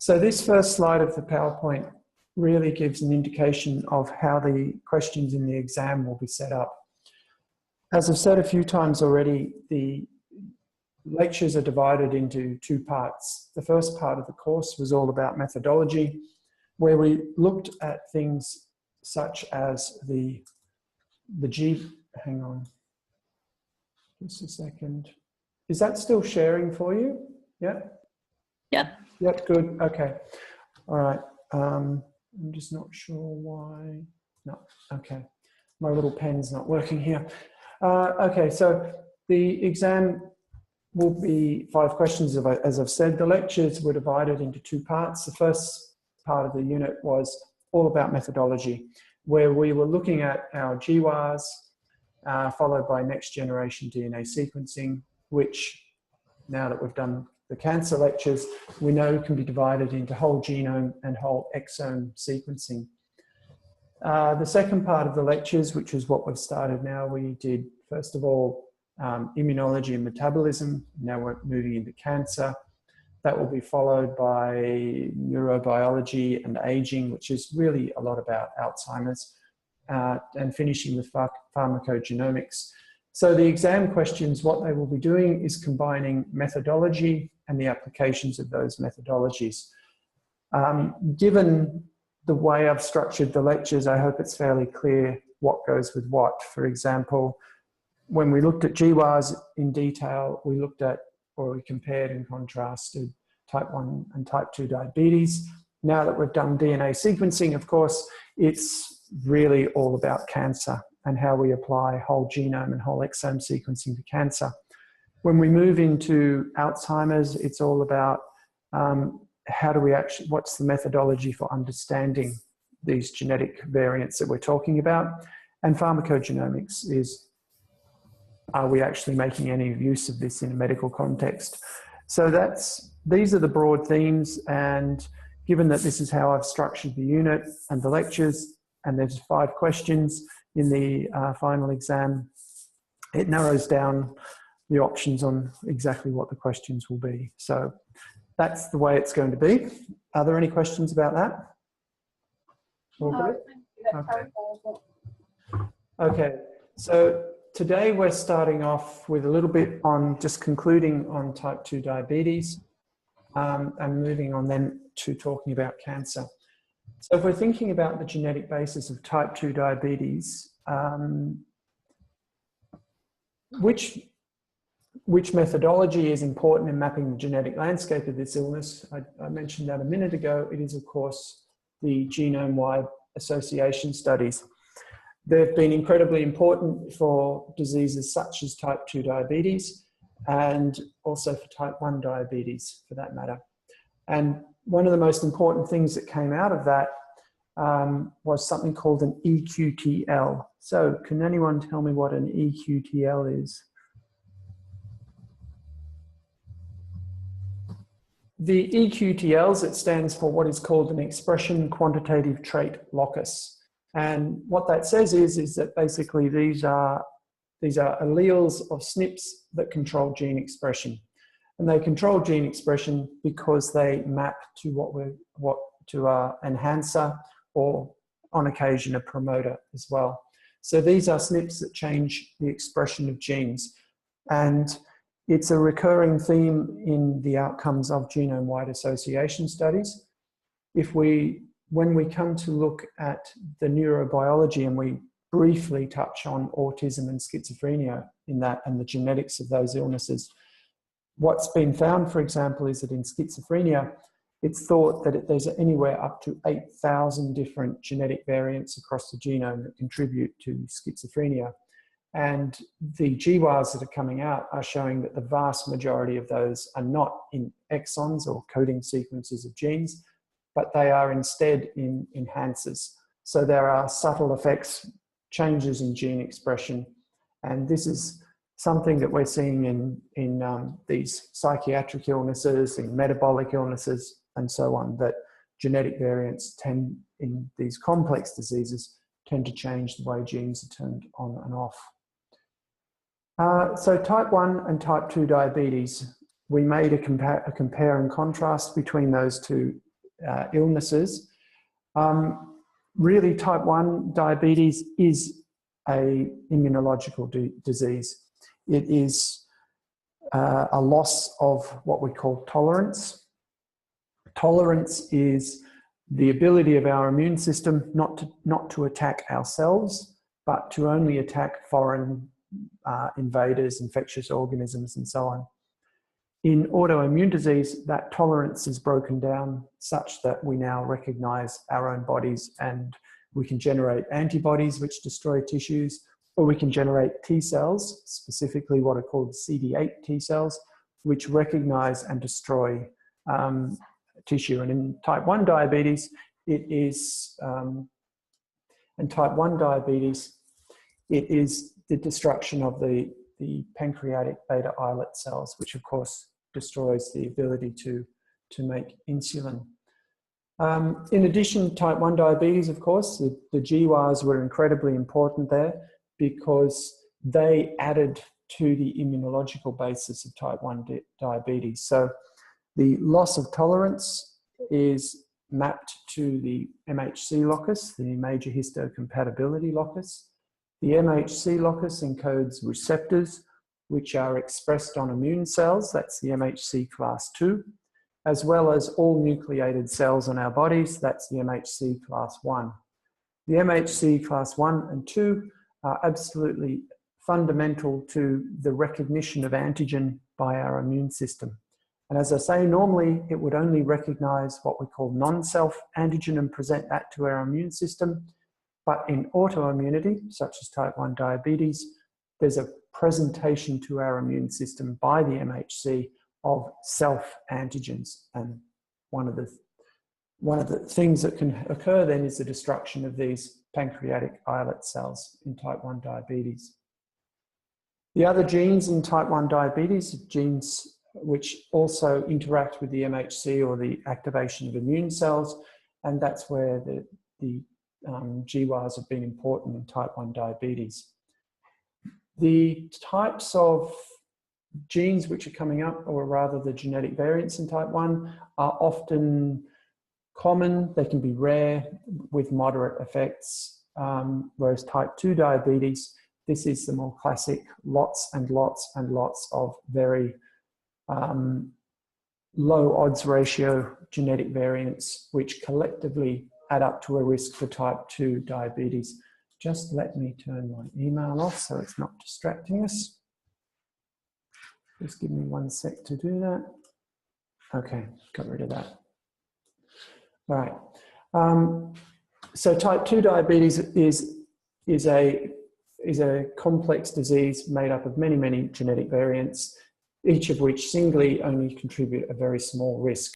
So this first slide of the PowerPoint really gives an indication of how the questions in the exam will be set up. As I've said a few times already, the lectures are divided into two parts. The first part of the course was all about methodology, where we looked at things such as hang on, just a second. Is that still sharing for you? Yeah? Yeah. Yep, good, okay. All right, I'm just not sure why. No, okay. My little pen's not working here. Okay, so the exam will be 5 questions, as I've said. The lectures were divided into 2 parts. The first part of the unit was all about methodology, where we were looking at our GWAS, followed by next generation DNA sequencing, which, now that we've done the cancer lectures, we know can be divided into whole genome and whole exome sequencing. The second part of the lectures, which is what we've started now, we did, first of all, immunology and metabolism. Now we're moving into cancer. That will be followed by neurobiology and aging, which is really a lot about Alzheimer's, and finishing with pharmacogenomics. So the exam questions, what they will be doing is combining methodology and the applications of those methodologies. Given the way I've structured the lectures, I hope it's fairly clear what goes with what. For example, when we looked at GWAS in detail, we looked at, or we compared and contrasted type 1 and type 2 diabetes. Now that we've done DNA sequencing, of course, it's really all about cancer and how we apply whole genome and whole exome sequencing to cancer. When we move into Alzheimer's, it's all about how do we actually, what's the methodology for understanding these genetic variants that we're talking about? And pharmacogenomics is, are we actually making any use of this in a medical context? So these are the broad themes, and given that this is how I've structured the unit and the lectures, and there's 5 questions in the final exam, it narrows down the options on exactly what the questions will be. So that's the way it's going to be. Are there any questions about that? No, okay, so today we're starting off with a little bit on just concluding on type 2 diabetes, and moving on then to talking about cancer. So if we're thinking about the genetic basis of type 2 diabetes, which methodology is important in mapping the genetic landscape of this illness? I mentioned that a minute ago. It is, of course, the genome-wide association studies. They've been incredibly important for diseases such as type 2 diabetes, and also for type 1 diabetes, for that matter. And one of the most important things that came out of that was something called an EQTL. So can anyone tell me what an EQTL is? The EQTLs, it stands for what is called an expression quantitative trait locus. And what that says is that basically these are alleles of SNPs that control gene expression. And they control gene expression because they map to enhancer, or on occasion a promoter as well. So these are SNPs that change the expression of genes. And it's a recurring theme in the outcomes of genome-wide association studies. When we come to look at the neurobiology, and we briefly touch on autism and schizophrenia in that, and the genetics of those illnesses, what's been found, for example, is that in schizophrenia, it's thought that there's anywhere up to 8,000 different genetic variants across the genome that contribute to schizophrenia. And the GWAS that are coming out are showing that the vast majority of those are not in exons or coding sequences of genes, but they are instead in enhancers. So there are subtle effects, changes in gene expression. And this is something that we're seeing in these psychiatric illnesses, in metabolic illnesses, and so on, that genetic variants tend, in these complex diseases, tend to change the way genes are turned on and off. So type 1 and type 2 diabetes, we made a compare and contrast between those two illnesses. Really, type 1 diabetes is a immunological disease. It is a loss of what we call tolerance. Tolerance is the ability of our immune system not to attack ourselves, but to only attack foreign invaders, infectious organisms, and so on. In autoimmune disease, that tolerance is broken down such that we now recognize our own bodies and we can generate antibodies which destroy tissues, or we can generate T cells, specifically what are called CD8 T cells, which recognize and destroy tissue. And in type 1 diabetes, it is the destruction of the pancreatic beta islet cells, which of course destroys the ability to make insulin. In addition, type 1 diabetes, of course, the GWAS were incredibly important there because they added to the immunological basis of type 1 diabetes. So the loss of tolerance is mapped to the MHC locus, the major histocompatibility locus. The MHC locus encodes receptors which are expressed on immune cells, that's the MHC class 2, as well as all nucleated cells in our bodies, that's the MHC class 1. The MHC class 1 and 2 are absolutely fundamental to the recognition of antigen by our immune system. And as I say, normally it would only recognize what we call non-self antigen and present that to our immune system. But in autoimmunity, such as type 1 diabetes, there's a presentation to our immune system by the MHC of self-antigens. And one of the things that can occur then is the destruction of these pancreatic islet cells in type 1 diabetes. The other genes in type 1 diabetes are genes which also interact with the MHC or the activation of immune cells, and that's where the GWAS have been important in type 1 diabetes. The types of genes which are coming up, or rather the genetic variants in type 1, are often common. They can be rare with moderate effects, whereas type 2 diabetes, this is the more classic lots and lots and lots of very low odds ratio genetic variants which collectively add up to a risk for type 2 diabetes. Just let me turn my email off so it's not distracting us. Just give me 1 sec to do that. Okay, got rid of that. All right. So type 2 diabetes is a complex disease made up of many genetic variants, each of which singly only contribute a very small risk.